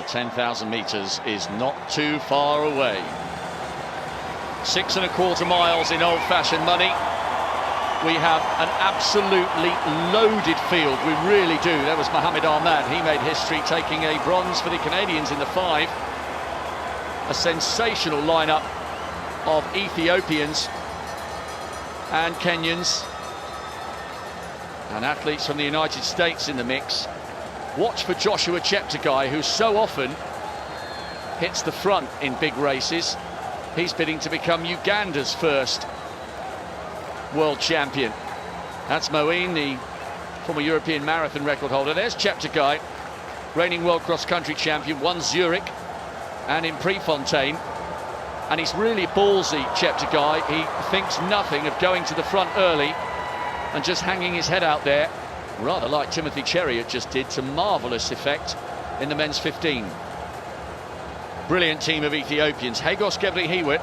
The 10,000 metres is not too far away. 6¼ miles in old-fashioned money. We have an absolutely loaded field, we really do. There was Mohamed Ahmad, he made history taking a bronze for the Canadians in the 5. A sensational lineup of Ethiopians and Kenyans and athletes from the United States in the mix. Watch for Joshua Cheptegei, who so often hits the front in big races. He's bidding to become Uganda's first world champion. That's Moeen, the former European marathon record holder. There's Cheptegei, reigning world cross-country champion, won Zurich and in Prefontaine. And he's really ballsy, Cheptegei. He thinks nothing of going to the front early and just hanging his head out there, rather like Timothy Cheruiyot just did, to marvellous effect in the men's 15. Brilliant team of Ethiopians. Hagos Gebre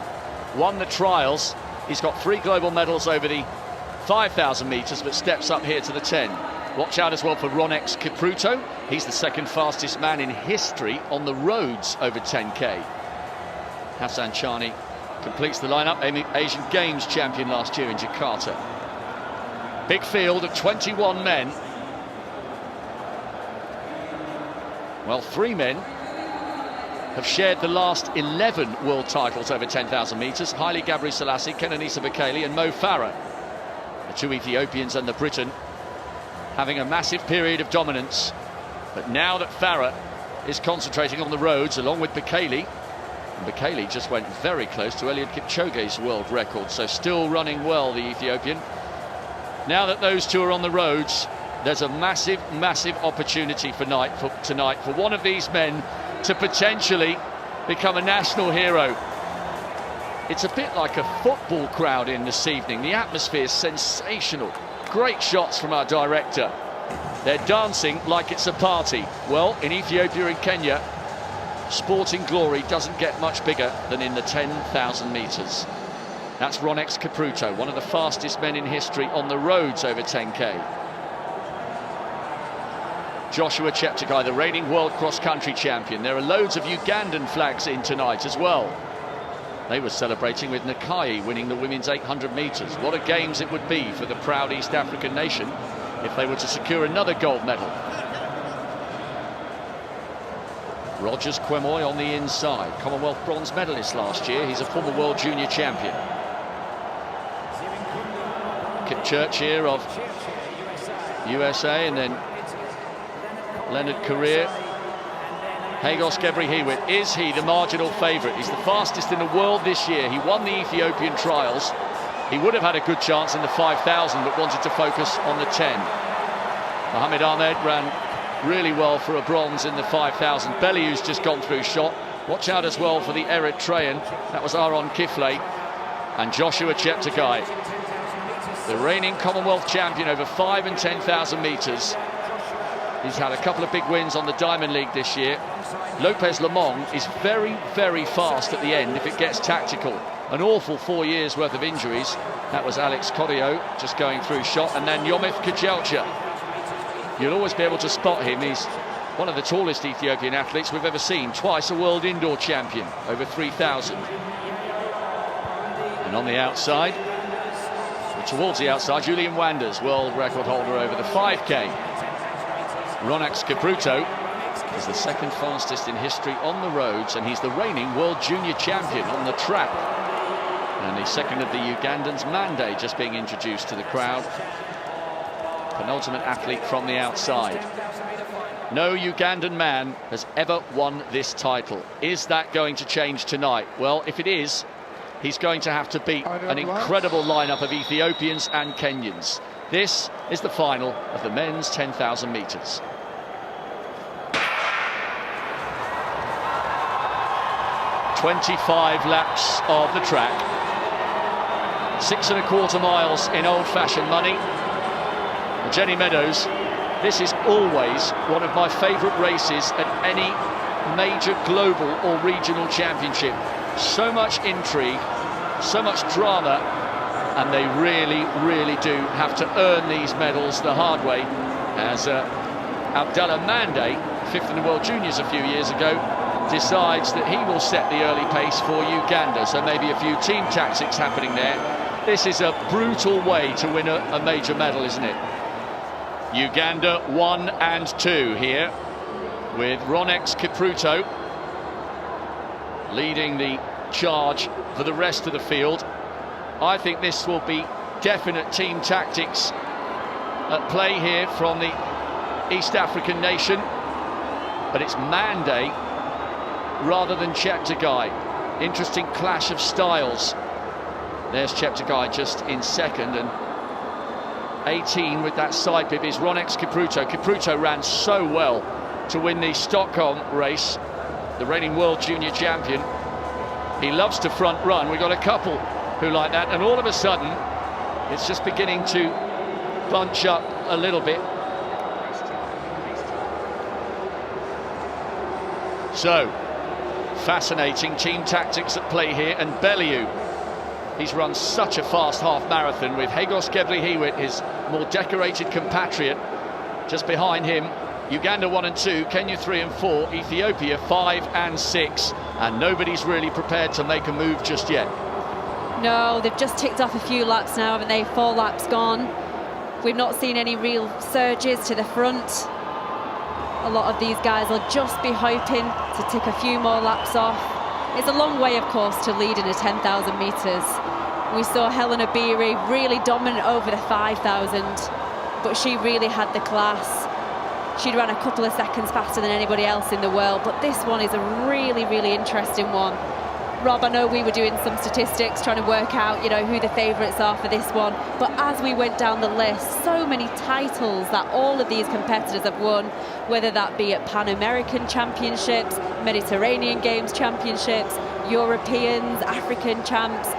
won the trials. He's got 3 global medals over the 5,000 metres, but steps up here to the 10. Watch out as well for Rhonex Kipruto. He's the 2nd fastest man in history on the roads over 10k. Hassan Chani completes the lineup, Asian Games champion last year in Jakarta. Big field of 21 men. Well, 3 men have shared the last 11 world titles over 10,000 metres. Haile Gebrselassie, Kenenisa Bekele and Mo Farah. The 2 Ethiopians and the Briton having a massive period of dominance. But now that Farah is concentrating on the roads along with Bekele, and Bekele just went very close to Eliud Kipchoge's world record, so still running well, the Ethiopian. Now that those 2 are on the roads, there's a massive, massive opportunity for tonight for one of these men to potentially become a national hero. It's a bit like a football crowd in this evening. The atmosphere is sensational. Great shots from our director. They're dancing like it's a party. Well, in Ethiopia and Kenya, sporting glory doesn't get much bigger than in the 10,000 metres. That's Rhonex Kipruto, one of the fastest men in history on the roads over 10k. Joshua Cheptegei, the reigning world cross-country champion. There are loads of Ugandan flags in tonight as well. They were celebrating with Nakai winning the women's 800 metres. What a games it would be for the proud East African nation if they were to secure another gold medal. Rodgers Kwemoi on the inside, Commonwealth bronze medalist last year. He's a former world junior champion. Kejelcha of USA, and then Leonard Korir. Hagos Gebre, is he the marginal favourite? He's the fastest in the world this year. He won the Ethiopian trials. He would have had a good chance in the 5,000, but wanted to focus on the 10. Mohamed Ahmad ran really well for a bronze in the 5,000. Beliu's just gone through shot. Watch out as well for the Eritrean. That was Aaron Kifle. And Joshua Cheptegei, the reigning Commonwealth champion over 5 and 10,000 metres. He's had a couple of big wins on the Diamond League this year. Lopez Lamong is very, very fast at the end if it gets tactical. An awful 4 years worth of injuries. That was Alex Kodio just going through shot. And then Yomif Kejelcha. You'll always be able to spot him. He's one of the tallest Ethiopian athletes we've ever seen. Twice a world indoor champion, over 3,000. And on the outside, or towards the outside, Julian Wanders, world record holder over the 5k. Rhonex Kipruto is the 2nd fastest in history on the roads, and he's the reigning world junior champion on the track. And the 2nd of the Ugandans, Mande, just being introduced to the crowd. Penultimate athlete from the outside. No Ugandan man has ever won this title. Is that going to change tonight? Well, if it is, he's going to have to beat an incredible lineup of Ethiopians and Kenyans. This is the final of the men's 10,000 metres. "25 laps of the track, 6¼ miles in old-fashioned money. Jenny Meadows, this is always one of my favourite races at any major global or regional championship. So much intrigue, so much drama, and they really, really do have to earn these medals the hard way, as Abdallah Mande fifth in the World Juniors a few years ago, decides that he will set the early pace for Uganda. So maybe a few team tactics happening there. This is a brutal way to win a major medal, isn't it? Uganda 1 and 2 here, with Rhonex Kipruto leading the charge for the rest of the field. I think this will be definite team tactics at play here from the East African nation, but it's Mande rather than Cheptegei. Interesting clash of styles. There's Cheptegei just in second, and 18 with that side bib is Rhonex Kipruto. Kipruto ran so well to win the Stockholm race, the reigning world junior champion. He loves to front run. We've got a couple who like that, and all of a sudden it's just beginning to bunch up a little bit. So fascinating team tactics at play here. And Bellew, he's run such a fast half marathon, with Hagos Gebrhiwet, his more decorated compatriot, just behind him. Uganda 1 and 2, Kenya 3 and 4, Ethiopia 5 and 6, and nobody's really prepared to make a move just yet. No, they've just ticked off a few laps now, haven't they? 4 laps gone. We've not seen any real surges to the front. A lot of these guys will just be hoping to tick a few more laps off. It's a long way, of course, to lead in a 10,000 metres. We saw Helen Obiri really dominant over the 5,000, but she really had the class. She'd run a couple of seconds faster than anybody else in the world, but this one is a really, really interesting one. Rob, I know we were doing some statistics trying to work out, you know, who the favourites are for this one, but as we went down the list, so many titles that all of these competitors have won, whether that be at Pan American Championships, Mediterranean Games Championships, Europeans, African champs.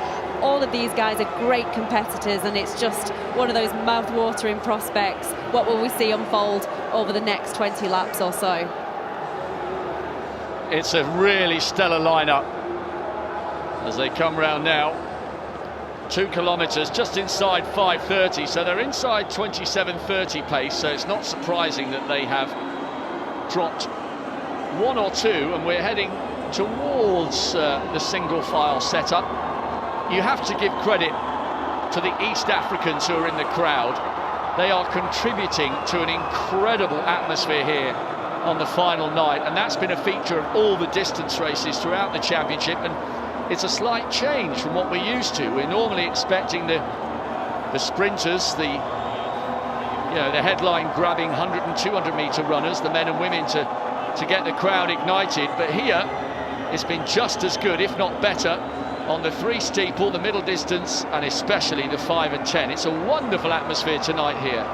All of these guys are great competitors, and it's just one of those mouth-watering prospects. What will we see unfold over the next 20 laps or so? It's a really stellar lineup as they come round now. 2 kilometres just inside 5:30, so they're inside 27:30 pace, so it's not surprising that they have dropped 1 or 2, and we're heading towards the single file setup. You have to give credit to the East Africans who are in the crowd. They are contributing to an incredible atmosphere here on the final night, and that's been a feature of all the distance races throughout the championship, and it's a slight change from what we're used to. We're normally expecting the sprinters, the headline grabbing 100 and 200 metre runners, the men and women, to get the crowd ignited, but here it's been just as good, if not better, on the 3 steeple, the middle distance, and especially the 5 and 10. It's a wonderful atmosphere tonight here.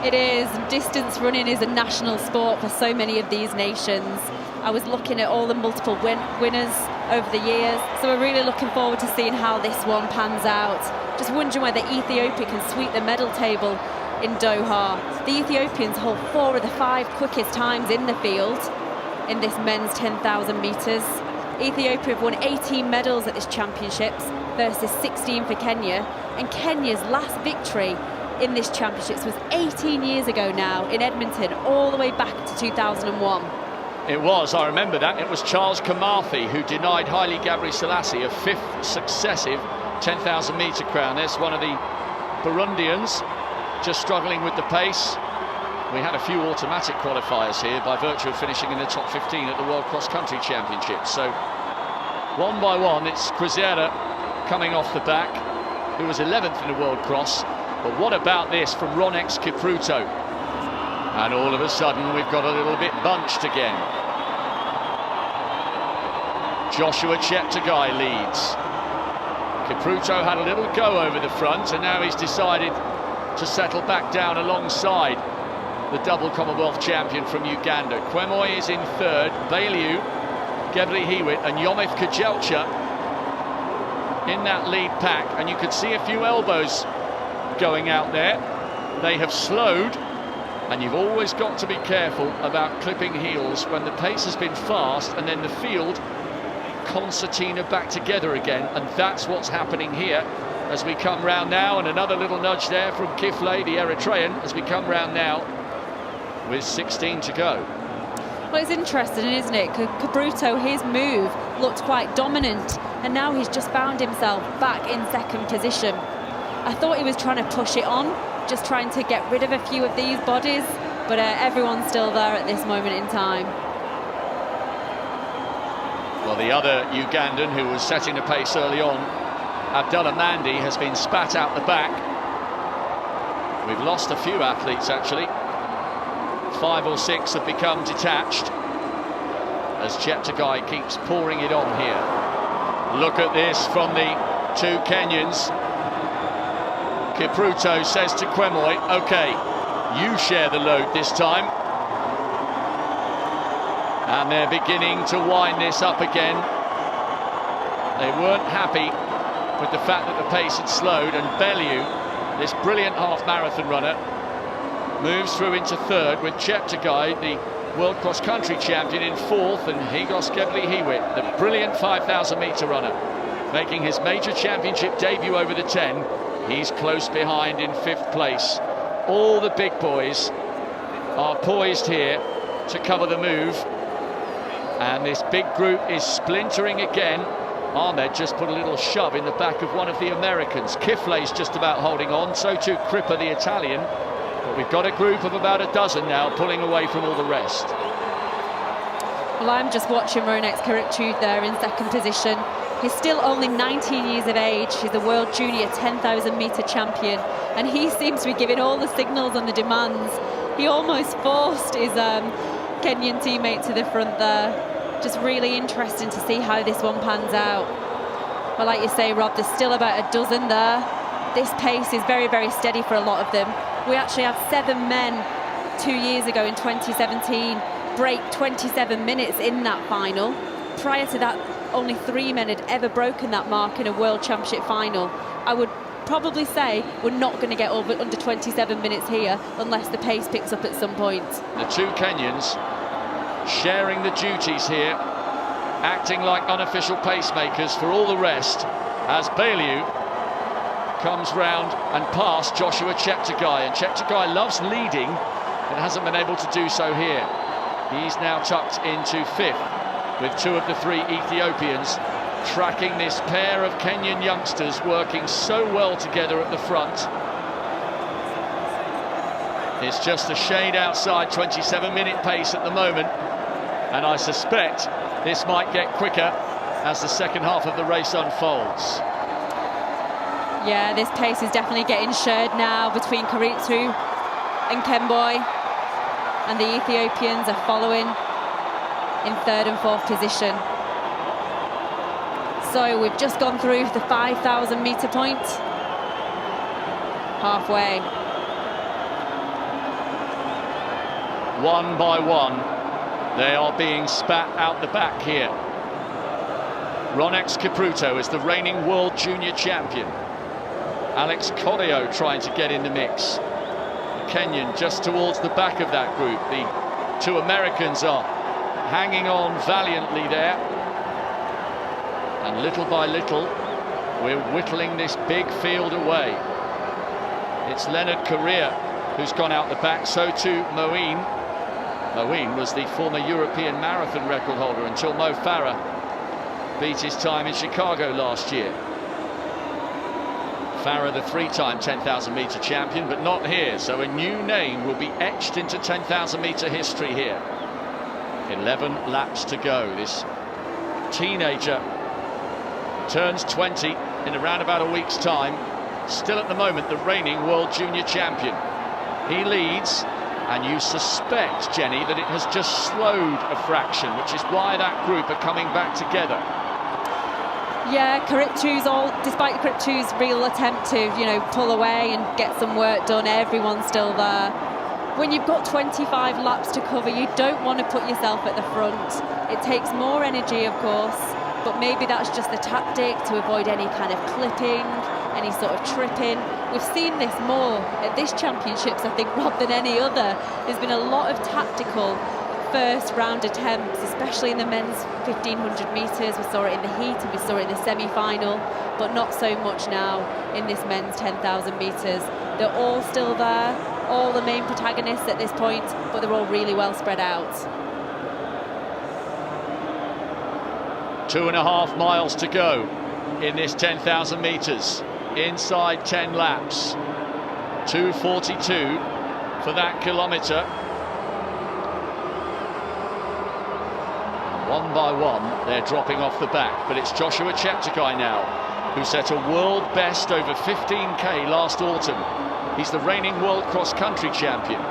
It is. Distance running is a national sport for so many of these nations. I was looking at all the multiple winners over the years, so we're really looking forward to seeing how this one pans out. Just wondering whether Ethiopia can sweep the medal table in Doha. The Ethiopians hold 4 of the 5 quickest times in the field in this men's 10,000 metres. Ethiopia have won 18 medals at this championships versus 16 for Kenya, and Kenya's last victory in this championships was 18 years ago now in Edmonton, all the way back to 2001. It was, I remember that. It was Charles Kamathi who denied Haile Gebrselassie a 5th successive 10,000 metre crown. There's one of the Burundians just struggling with the pace. We had a few automatic qualifiers here by virtue of finishing in the top 15 at the World Cross Country Championships. So one by one, it's Kwesera coming off the back, who was 11th in the World Cross. But what about this from Rhonex Kipruto? And all of a sudden we've got a little bit bunched again. Joshua Cheptegei leads. Kipruto had a little go over the front, and now he's decided to settle back down alongside the double Commonwealth champion from Uganda. Kwemoi is in 3rd, Bellew, Gebrhiwet and Yomif Kejelcha in that lead pack, and you could see a few elbows going out there. They have slowed, and you've always got to be careful about clipping heels when the pace has been fast and then the field concertina back together again, and that's what's happening here as we come round now. And another little nudge there from Kifle, the Eritrean, as we come round now with 16 to go. Well, it's interesting, isn't it? Kipruto, his move looked quite dominant, and now he's just found himself back in second position. I thought he was trying to push it on, just trying to get rid of a few of these bodies, but everyone's still there at this moment in time. Well, the other Ugandan who was setting the pace early on, Abdullah Mandi, has been spat out the back. We've lost a few athletes, actually. 5 or 6 have become detached as Cheptegei keeps pouring it on here. Look at this from the 2 Kenyans. Kipruto says to Kwemoi, OK, you share the load this time. And they're beginning to wind this up again. They weren't happy with the fact that the pace had slowed, and Bellew, this brilliant half-marathon runner, moves through into third with Cheptegei, the world cross-country champion, in fourth, and Higos Keblihiwit, the brilliant 5,000-metre runner, making his major championship debut over the 10. He's close behind in 5th place. All the big boys are poised here to cover the move, and this big group is splintering again. Ahmed just put a little shove in the back of one of the Americans. Kifley's just about holding on, so too Crippa, the Italian. But we've got a group of about a dozen now pulling away from all the rest. Well, I'm just watching Rhonex Kipruto there in second position. He's still only 19 years of age. He's a world junior 10,000-metre champion, and he seems to be giving all the signals and the demands. He almost forced his Kenyan teammate to the front there. Just really interesting to see how this one pans out. But like you say, Rob, there's still about a dozen there. This pace is very, very steady for a lot of them. We actually had 7 men 2 years ago in 2017 break 27 minutes in that final. Prior to that, only 3 men had ever broken that mark in a World Championship final. I would probably say we're not going to get under 27 minutes here unless the pace picks up at some point. The 2 Kenyans sharing the duties here, acting like unofficial pacemakers for all the rest, as Bellew comes round and past Joshua Cheptegei, and Cheptegei loves leading and hasn't been able to do so here. He's now tucked into 5th with 2 of the 3 Ethiopians tracking this pair of Kenyan youngsters working so well together at the front. It's just a shade outside 27-minute pace at the moment, and I suspect this might get quicker as the second half of the race unfolds. Yeah, this pace is definitely getting shared now between Kipruto and Kwemoi, and the Ethiopians are following in 3rd and 4th position. So we've just gone through the 5,000-metre point, halfway. One by one, they are being spat out the back here. Rhonex Kipruto is the reigning world junior champion. Alex Correo trying to get in the mix. The Kenyan just towards the back of that group. The 2 Americans are hanging on valiantly there. And little by little, we're whittling this big field away. It's Leonard Correa who's gone out the back, so too Moeen. Moeen was the former European marathon record holder until Mo Farah beat his time in Chicago last year. Farah, the 3-time 10,000-metre champion, but not here, so a new name will be etched into 10,000-metre history here. 11 laps to go. This teenager turns 20 in around about a week's time. Still at the moment the reigning world junior champion. He leads, and you suspect, Jenny, that it has just slowed a fraction, which is why that group are coming back together. Yeah, despite Kipruto's real attempt to, pull away and get some work done, everyone's still there. When you've got 25 laps to cover, you don't want to put yourself at the front. It takes more energy, of course, but maybe that's just a tactic to avoid any kind of clipping, any sort of tripping. We've seen this more at this championships, I think, Rob, than any other. There's been a lot of tactical first round attempts, especially in the men's 1500 metres. We saw it in the heat and we saw it in the semi-final, but not so much now in this men's 10,000 metres. They're all still there, all the main protagonists at this point, but they're all really well spread out. 2.5 miles to go in this 10,000 metres, inside 10 laps. 2:42 for that kilometre. One by one, they're dropping off the back, but it's Joshua Cheptegei now, who set a world best over 15k last autumn. He's the reigning world cross-country champion.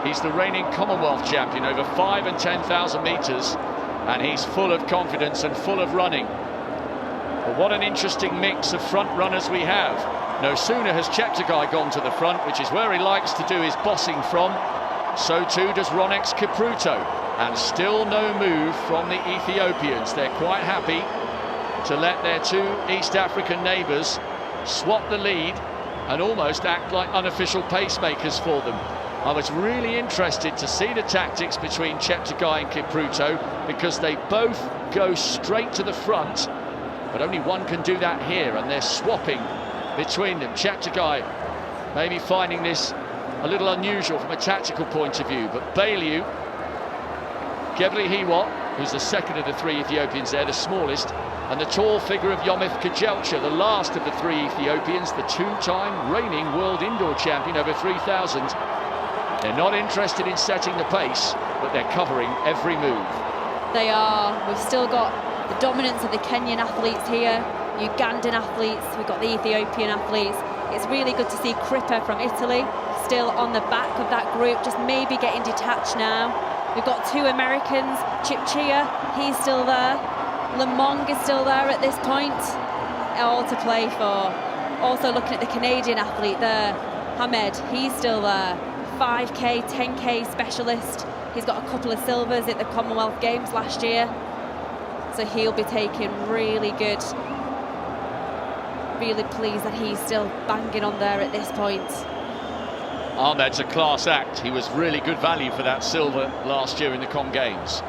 He's the reigning Commonwealth champion over 5 and 10,000 metres, and he's full of confidence and full of running. But what an interesting mix of front runners we have. No sooner has Cheptegei gone to the front, which is where he likes to do his bossing from, so too does Rhonex Kipruto. And still no move from the Ethiopians. They're quite happy to let their two East African neighbours swap the lead and almost act like unofficial pacemakers for them. I was really interested to see the tactics between Cheptegei and Kipruto, because they both go straight to the front, but only one can do that here, and they're swapping between them. Cheptegei maybe finding this a little unusual from a tactical point of view, but Bailu, Gebre, who's the second of the three Ethiopians there, the smallest, and the tall figure of Yomif Kejelcha, the last of the three Ethiopians, the two-time reigning world indoor champion over 3,000. They're not interested in setting the pace, but they're covering every move. They are. We've still got the dominance of the Kenyan athletes here, Ugandan athletes, we've got the Ethiopian athletes. It's really good to see Kipruto from Italy still on the back of that group, just maybe getting detached now. We've got two Americans, Cheptegei, he's still there. Lemong is still there at this point, all to play for. Also looking at the Canadian athlete there, Hamed, he's still there. 5k, 10k specialist. He's got a couple of silvers at the Commonwealth Games last year. So he'll be taking really good. Really pleased that he's still banging on there at this point. Ahmed's a class act. He was really good value for that silver last year in the Com Games.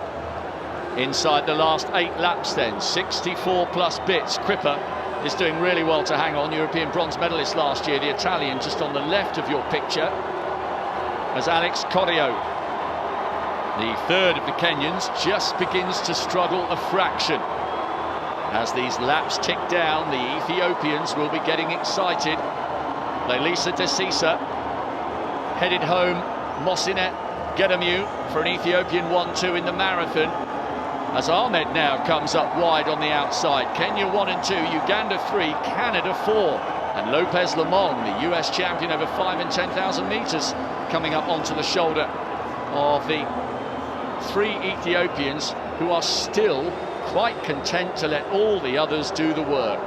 Inside the last 8 laps then, 64 plus bits. Kipruto is doing really well to hang on. European bronze medalist last year, the Italian just on the left of your picture, as Alex Corrio, the third of the Kenyans, just begins to struggle a fraction. As these laps tick down, the Ethiopians will be getting excited. Leilisa Desisa headed home. Mosinet Gedamu for an Ethiopian 1-2 in the marathon, as Ahmed now comes up wide on the outside. Kenya 1 and 2, Uganda 3, Canada 4, and Lopez Lemong, the US champion over 5 and 10,000 metres, coming up onto the shoulder of the three Ethiopians, who are still quite content to let all the others do the work.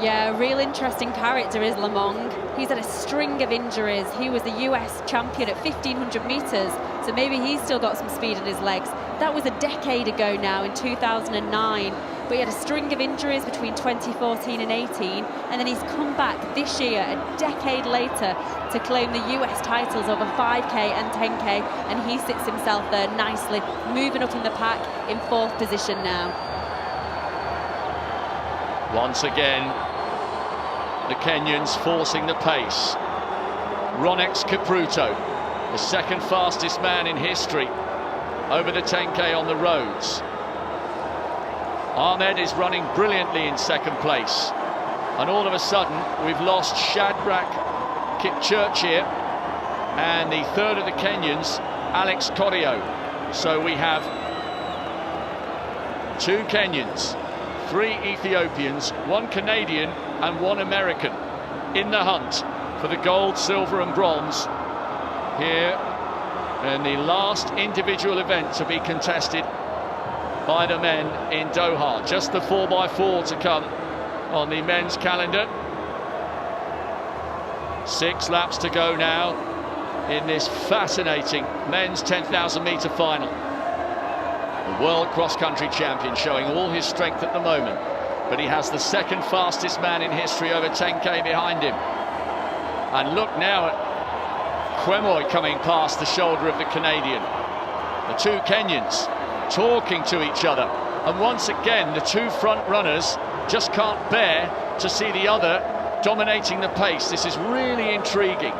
Yeah, a real interesting character is Lemong. He's had a string of injuries. He was the US champion at 1,500 metres, so maybe he's still got some speed in his legs. That was a decade ago now, in 2009. But he had a string of injuries between 2014 and 18, and then he's come back this year, a decade later, to claim the US titles over 5k and 10k, and he sits himself there nicely, moving up in the pack in 4th position now. Once again, the Kenyans forcing the pace. Rhonex Kipruto, the second fastest man in history over the 10k on the roads. Ahmed is running brilliantly in second place, and all of a sudden we've lost Shadrach Kipchirchir and the third of the Kenyans, Alex Corrio. So we have 2 Kenyans, 3 Ethiopians, 1 Canadian and 1 American in the hunt for the gold, silver and bronze here in the last individual event to be contested by the men in Doha. Just the 4x4 to come on the men's calendar. 6 laps to go now in this fascinating men's 10,000 metre final. The world cross-country champion showing all his strength at the moment, but he has the second fastest man in history over 10k behind him. And look now at Kwemoi coming past the shoulder of the Canadian. The 2 Kenyans talking to each other, and once again the 2 front runners just can't bear to see the other dominating the pace. This is really intriguing.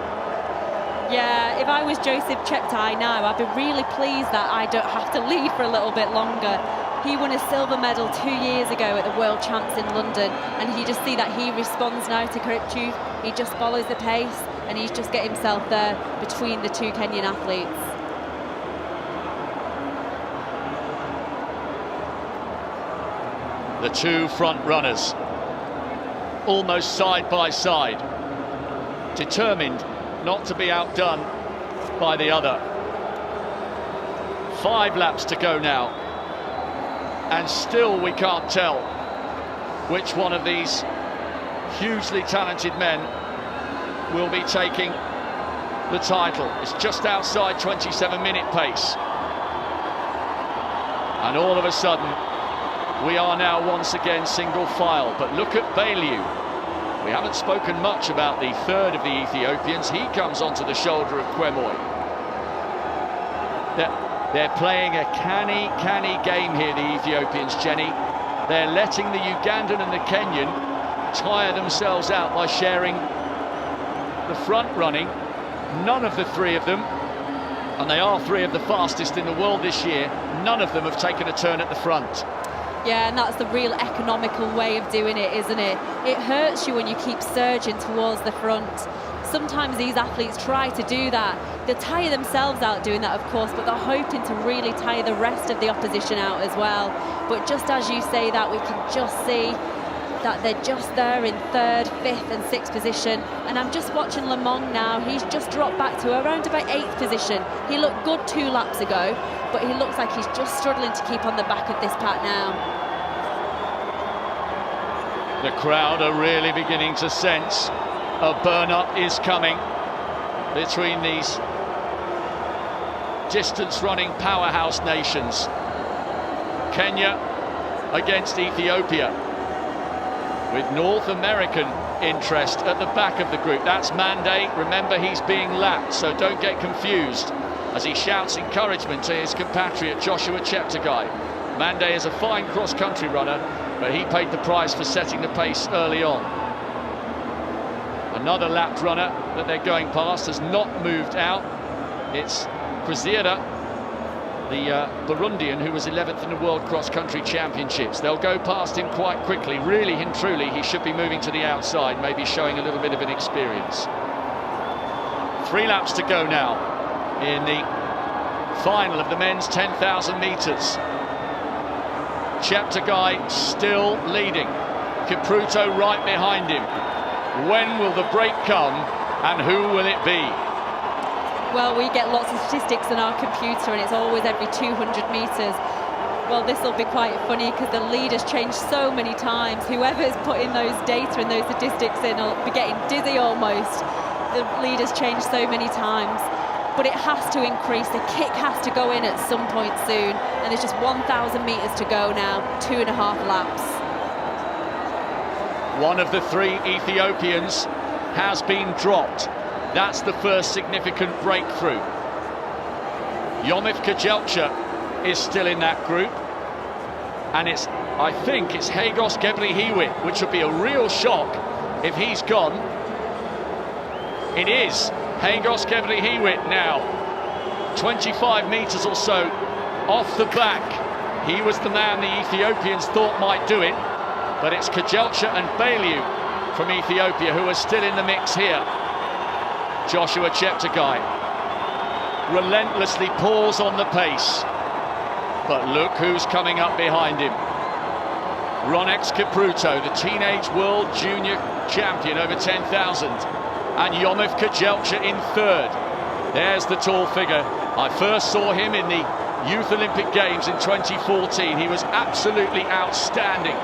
Yeah, if I was Joseph Cheptegei now, I'd be really pleased that I don't have to lead for a little bit longer. He won a silver medal 2 years ago at the World Champs in London, and you just see that he responds now to Kipruto. He just follows the pace, and he's just get himself there between the two Kenyan athletes. The two front runners, almost side by side, determined not to be outdone by the other. 5 laps to go now, and still we can't tell which one of these hugely talented men will be taking the title. It's just outside 27-minute pace, and all of a sudden we are now once again single file. But look at Bailu. We haven't spoken much about the third of the Ethiopians. He comes onto the shoulder of Kwemoi. They're playing a canny game here, the Ethiopians, Jenny. They're letting the Ugandan and the Kenyan tire themselves out by sharing the front running. None of the 3 of them, and they are 3 of the fastest in the world this year, none of them have taken a turn at the front. Yeah, and that's the real economical way of doing it, isn't it? It hurts you when you keep surging towards the front. Sometimes these athletes try to do that. They tire themselves out doing that, of course, but they're hoping to really tire the rest of the opposition out as well. But just as you say that, we can just see that they're just there in 3rd, 5th and 6th position. And I'm just watching Lemong now. He's just dropped back to around about 8th position. He looked good 2 laps ago, but he looks like he's just struggling to keep on the back of this pack now. The crowd are really beginning to sense a burn-up is coming between these distance-running powerhouse nations. Kenya against Ethiopia, with North American interest at the back of the group. That's Mande. Remember, he's being lapped, so don't get confused as he shouts encouragement to his compatriot Joshua Cheptegei. Mande is a fine cross-country runner, but he paid the price for setting the pace early on. Another lapped runner that they're going past has not moved out. It's Kwesira, the Burundian, who was 11th in the World Cross Country Championships. They'll go past him quite quickly. Really and truly, he should be moving to the outside, maybe showing a little bit of inexperience. 3 laps to go now in the final of the men's 10,000 metres. Cheptegei still leading. Kipruto right behind him. When will the break come, and who will it be? Well, we get lots of statistics in our computer, and it's always every 200 metres. Well, this will be quite funny because the lead has changed so many times. Whoever's putting those data and those statistics in will be getting dizzy almost. The lead has changed so many times, but it has to increase. The kick has to go in at some point soon, and there's just 1,000 metres to go now, 2.5 laps. One of the 3 Ethiopians has been dropped. That's the first significant breakthrough. Yomif Kejelcha is still in that group, and I think it's Hagos Gebrhiwit, which would be a real shock if he's gone. It is Hagos Gebrhiwit now, 25 metres or so off the back. He was the man the Ethiopians thought might do it, but it's Kejelcha and Bailu from Ethiopia who are still in the mix here. Joshua Cheptegei relentlessly paws on the pace, but look who's coming up behind him. Rhonex Kipruto, the teenage world junior champion over 10,000, and Yomif Kejelcha in 3rd. There's the tall figure. I first saw him in the Youth Olympic Games in 2014. He was absolutely outstanding.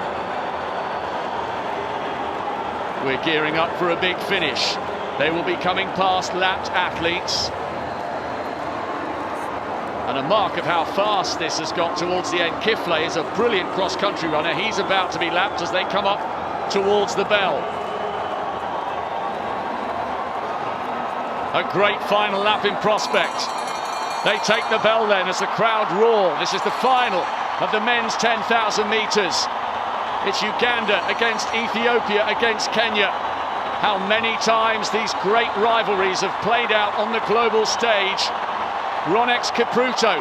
We're gearing up for a big finish. They will be coming past lapped athletes. And a mark of how fast this has got towards the end. Kifle is a brilliant cross-country runner. He's about to be lapped as they come up towards the bell. A great final lap in prospect. They take the bell then as the crowd roar. This is the final of the men's 10,000 metres. It's Uganda against Ethiopia against Kenya. How many times these great rivalries have played out on the global stage. Rhonex Kipruto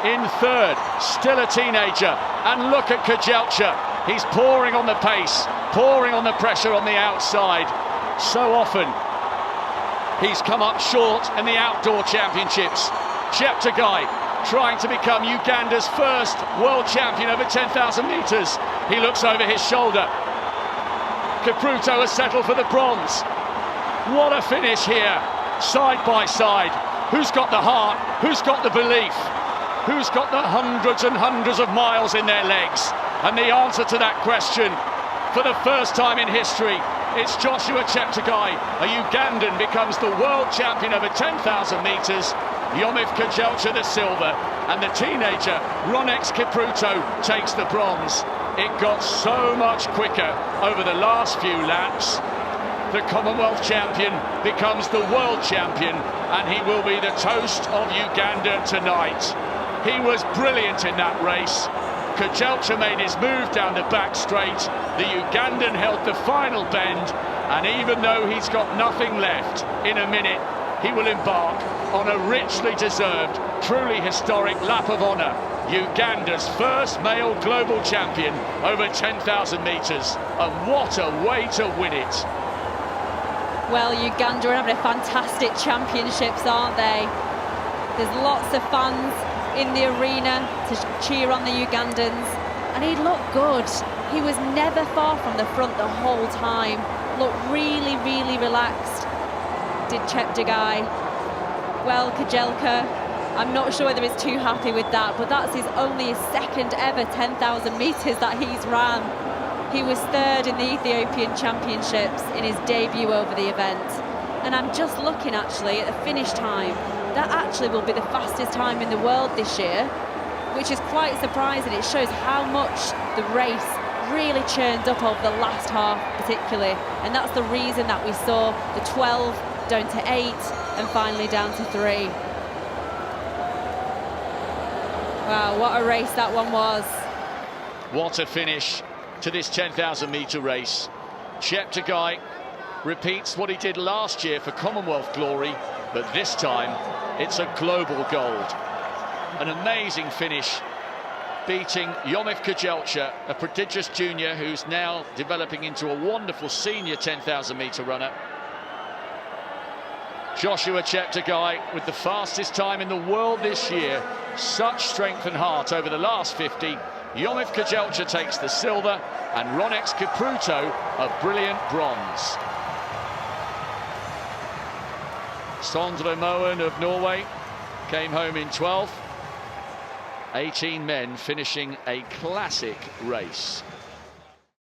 in 3rd, still a teenager. And look at Kejelcha. He's pouring on the pace, pouring on the pressure on the outside. So often he's come up short in the outdoor championships. Cheptegei trying to become Uganda's first world champion over 10,000 metres. He looks over his shoulder. Kipruto has settled for the bronze. What a finish here, side by side. Who's got the heart? Who's got the belief? Who's got the hundreds and hundreds of miles in their legs? And the answer to that question, for the first time in history, it's Joshua Cheptegei. A Ugandan becomes the world champion over 10,000 metres. Yomif Kejelcha the silver, and the teenager Rhonex Kipruto takes the bronze. It got so much quicker over the last few laps. The Commonwealth champion becomes the world champion, and he will be the toast of Uganda tonight. He was brilliant in that race. Kejelcha made his move down the back straight. The Ugandan held the final bend, and even though he's got nothing left, in a minute he will embark on a richly deserved, truly historic lap of honour. Uganda's first male global champion over 10,000 metres, and what a way to win it. Well, Uganda are having a fantastic championships, aren't they? There's lots of fans in the arena to cheer on the Ugandans, and he looked good. He was never far from the front the whole time. Looked really, really relaxed, did Cheptegei. Well, Kejelcha, I'm not sure whether he's too happy with that, but that's his only second ever 10,000 metres that he's ran. He was third in the Ethiopian Championships in his debut over the event. And I'm just looking actually at the finish time. That actually will be the fastest time in the world this year, which is quite surprising. It shows how much the race really churned up over the last half particularly. And that's the reason that we saw the 12 down to 8 and finally down to 3. Wow, what a race that one was. What a finish to this 10,000 metre race. Cheptegei repeats what he did last year for Commonwealth glory, but this time it's a global gold. An amazing finish, beating Yomif Kejelcha, a prodigious junior who's now developing into a wonderful senior 10,000 metre runner. Joshua Cheptegei with the fastest time in the world this year. Such strength and heart over the last 50. Yomif Kejelcha takes the silver, and Rhonex Kipruto a brilliant bronze. Sondre Moen of Norway came home in 12th. 18 men finishing a classic race.